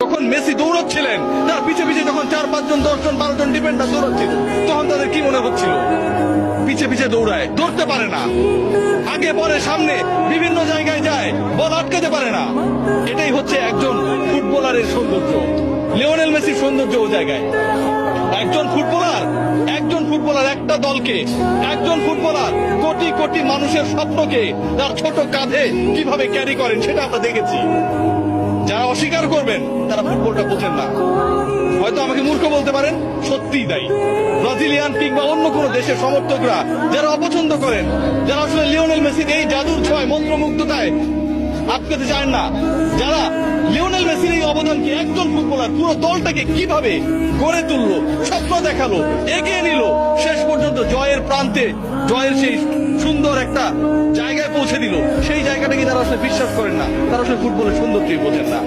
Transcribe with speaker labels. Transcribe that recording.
Speaker 1: যখন মেসি দৌড়চ্ছিলেন, তার পিছে পিছে যখন 4-5 জন 10 জন 12 জন ডিফেন্ডার দৌড়চ্ছিল, তখন তাদের কি মনে হচ্ছিল? পিছে পিছে দৌড়ায়, ধরতে পারে না, আগে পরে সামনে বিভিন্ন জায়গায় যায়, বল আটকাতে পারে না। এটাই হচ্ছে একজন ফুটবলারের সৌন্দর্য। লিওনেল মেসির সৌন্দর্য ও জায়গায়। একজন ফুটবলার একটা দলকে, একজন ফুটবলার কোটি কোটি মানুষের স্বপ্নকে তার ছোট কাঁধে কিভাবে ক্যারি করেন সেটা আমরা দেখেছি। যারা অস্বীকার করবেন তারা ফুটবলটা বোঝেন না। হয়তো আমাকে মূর্খ বলতে পারেন, সত্যিই তাই। ব্রাজিলিয়ান কিংবা অন্য কোনো দেশের সমর্থকরা যারা অপছন্দ করেন, যারা আসলে লিওনেল মেসির এই জাদুর ছোঁয়ায় মন্ত্রমুগ্ধতায় আটকাতে চান না, যারা লিওনেল মেসির এই অবদানকে, একজন ফুটবলার পুরো দলটাকে কিভাবে গড়ে তুললো, স্বপ্ন দেখালো, এগিয়ে নিল, শেষ পর্যন্ত জয়ের প্রান্তে, জয়ের সেই সুন্দর একটা জায়গায় পৌঁছে দিল, সেই জায়গাটাকে তারা আসলে বিশ্বাস করেন না। তারা আসলে ফুটবলের সৌন্দর্যই বোঝেন না।